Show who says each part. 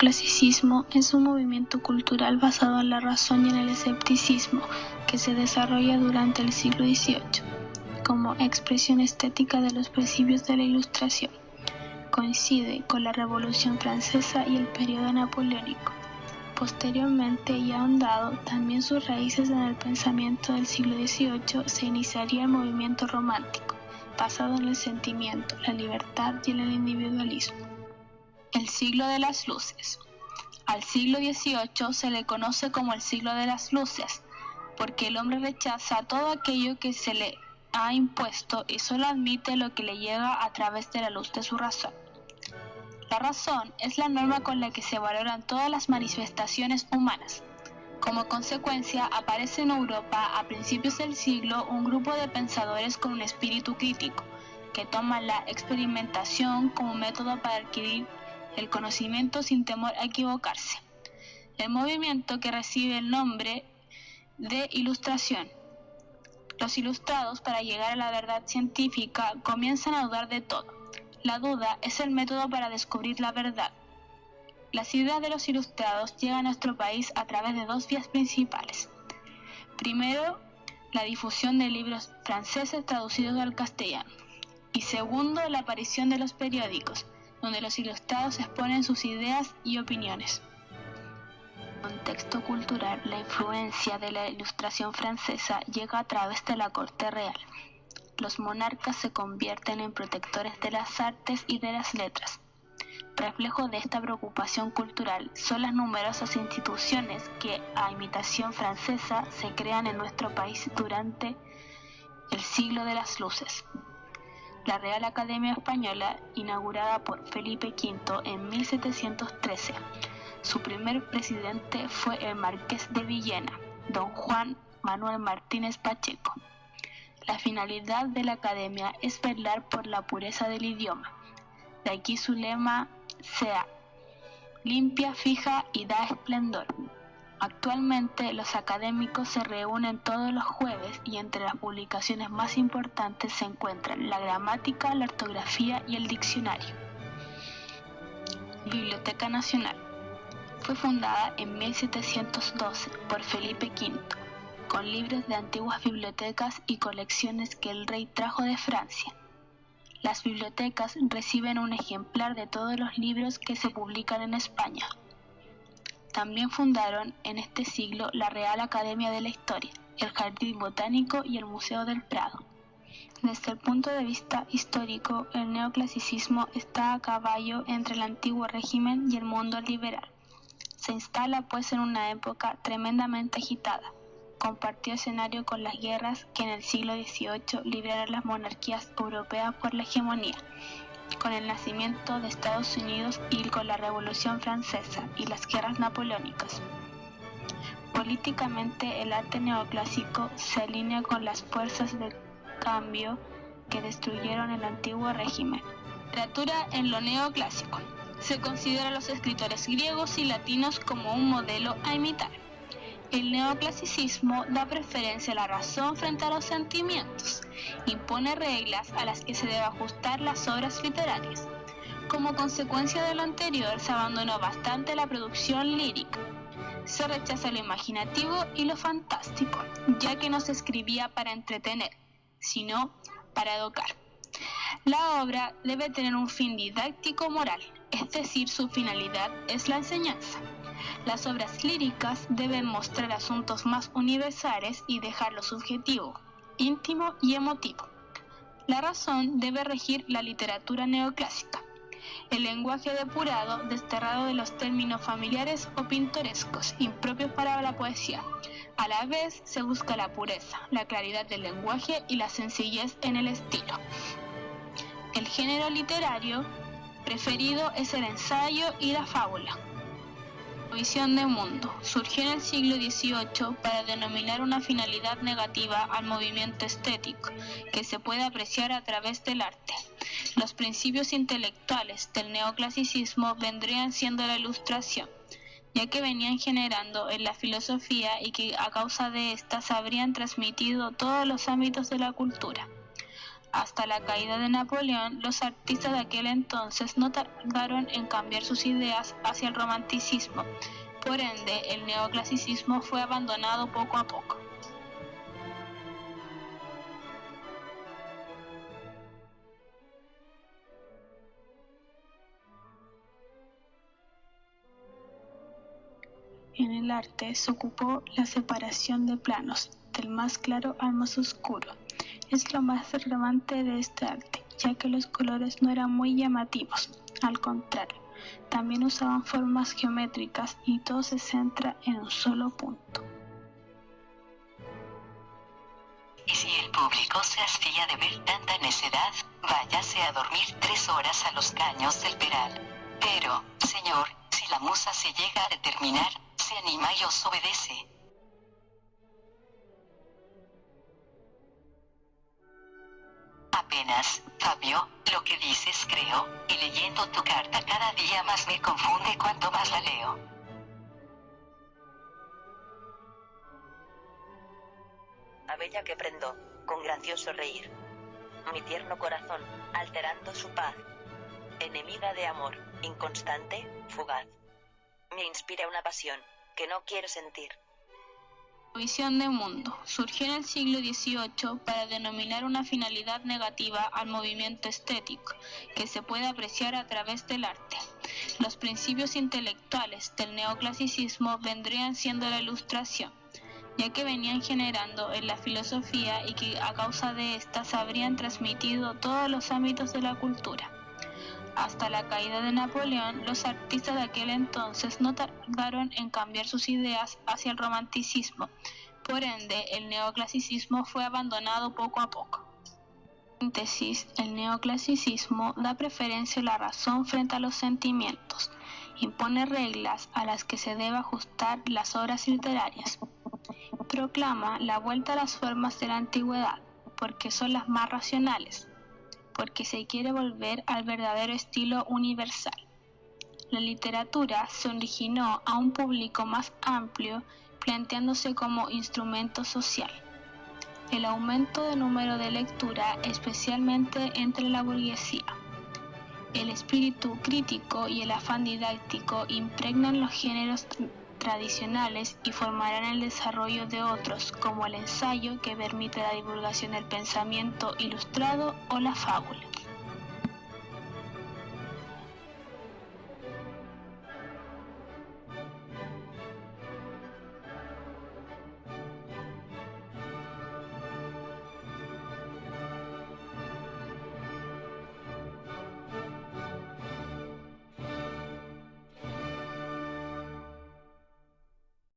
Speaker 1: neoclasicismo es un movimiento cultural basado en la razón y en el escepticismo que se desarrolla durante el siglo XVIII, como expresión estética de los principios de la Ilustración. Coincide con la Revolución Francesa y el periodo napoleónico. Posteriormente, y ahondado también sus raíces en el pensamiento del siglo XVIII, se iniciaría el movimiento romántico, basado en el sentimiento, la libertad y en el individualismo. El siglo de las luces. Al siglo XVIII se le conoce como el siglo de las luces, porque el hombre rechaza todo aquello que se le ha impuesto y solo admite lo que le llega a través de la luz de su razón. La razón es la norma con la que se valoran todas las manifestaciones humanas. Como consecuencia, aparece en Europa a principios del siglo un grupo de pensadores con un espíritu crítico, que toman la experimentación como método para adquirir el conocimiento sin temor a equivocarse. El movimiento que recibe el nombre de Ilustración. Los ilustrados, para llegar a la verdad científica, comienzan a dudar de todo. La duda es el método para descubrir la verdad. Las ideas de los ilustrados llegan a nuestro país a través de dos vías principales. Primero, la difusión de libros franceses traducidos al castellano. Y segundo, la aparición de los periódicos, donde los ilustrados exponen sus ideas y opiniones. Contexto cultural. La influencia de la Ilustración francesa llega a través de la corte real. Los monarcas se convierten en protectores de las artes y de las letras. Reflejo de esta preocupación cultural son las numerosas instituciones que, a imitación francesa, se crean en nuestro país durante el siglo de las luces. La Real Academia Española, inaugurada por Felipe V en 1713. Su primer presidente fue el Marqués de Villena, don Juan Manuel Martínez Pacheco. La finalidad de la Academia es velar por la pureza del idioma. De aquí su lema sea limpia, fija y da esplendor. Actualmente los académicos se reúnen todos los jueves y entre las publicaciones más importantes se encuentran la gramática, la ortografía y el diccionario. Biblioteca Nacional. Fue fundada en 1712 por Felipe V, con libros de antiguas bibliotecas y colecciones que el rey trajo de Francia. Las bibliotecas reciben un ejemplar de todos los libros que se publican en España. También fundaron en este siglo la Real Academia de la Historia, el Jardín Botánico y el Museo del Prado. Desde el punto de vista histórico, el neoclasicismo está a caballo entre el antiguo régimen y el mundo liberal. Se instala pues en una época tremendamente agitada. Compartió escenario con las guerras que en el siglo XVIII libraron las monarquías europeas por la hegemonía, con el nacimiento de Estados Unidos y con la Revolución Francesa y las guerras napoleónicas. Políticamente, el arte neoclásico se alinea con las fuerzas de cambio que destruyeron el antiguo régimen. Literatura en lo neoclásico. Se considera a los escritores griegos y latinos como un modelo a imitar. El neoclasicismo da preferencia a la razón frente a los sentimientos, impone reglas a las que se debe ajustar las obras literarias. Como consecuencia de lo anterior, se abandonó bastante la producción lírica. Se rechaza lo imaginativo y lo fantástico, ya que no se escribía para entretener, sino para educar. La obra debe tener un fin didáctico moral, es decir, su finalidad es la enseñanza. Las obras líricas deben mostrar asuntos más universales y dejar lo subjetivo, íntimo y emotivo. La razón debe regir la literatura neoclásica. El lenguaje depurado, desterrado de los términos familiares o pintorescos, impropios para la poesía. A la vez se busca la pureza, la claridad del lenguaje y la sencillez en el estilo. El género literario preferido es el ensayo y la fábula. Visión de mundo. Surgió en el siglo XVIII para denominar una finalidad negativa al movimiento estético que se puede apreciar a través del arte. Los principios intelectuales del neoclasicismo vendrían siendo la Ilustración, ya que venían generando en la filosofía y que a causa de esta se habrían transmitido todos los ámbitos de la cultura. Hasta la caída de Napoleón, los artistas de aquel entonces no tardaron en cambiar sus ideas hacia el romanticismo. Por ende, el neoclasicismo fue abandonado poco a poco. En el arte se ocupó la separación de planos, del más claro al más oscuro. Es lo más relevante de este arte, ya que los colores no eran muy llamativos, al contrario, también usaban formas geométricas y todo se centra en un solo punto.
Speaker 2: Y si el público se hastía de ver tanta necedad, váyase a dormir 3 horas a los caños del Peral. Pero, señor, si la musa se llega a determinar, se anima y os obedece. Apenas, Fabio, lo que dices creo, y leyendo tu carta cada día más me confunde cuanto más la leo.
Speaker 3: A bella que prendó, con gracioso reír, mi tierno corazón, alterando su paz, enemiga de amor, inconstante, fugaz, me inspira una pasión que no quiero sentir.
Speaker 1: La visión de mundo surgió en el siglo XVIII para denominar una finalidad negativa al movimiento estético, que se puede apreciar a través del arte. Los principios intelectuales del neoclasicismo vendrían siendo la Ilustración, ya que venían generando en la filosofía y que a causa de esta se habrían transmitido todos los ámbitos de la cultura. Hasta la caída de Napoleón, los artistas de aquel entonces no tardaron en cambiar sus ideas hacia el romanticismo. Por ende, el neoclasicismo fue abandonado poco a poco. En síntesis, el neoclasicismo da preferencia a la razón frente a los sentimientos, impone reglas a las que se debe ajustar las obras literarias, proclama la vuelta a las formas de la antigüedad, porque son las más racionales, porque se quiere volver al verdadero estilo universal. La literatura se originó a un público más amplio, planteándose como instrumento social. El aumento de número de lectura, especialmente entre la burguesía. El espíritu crítico y el afán didáctico impregnan los géneros tradicionales y formarán el desarrollo de otros, como el ensayo, que permite la divulgación del pensamiento ilustrado, o la fábula.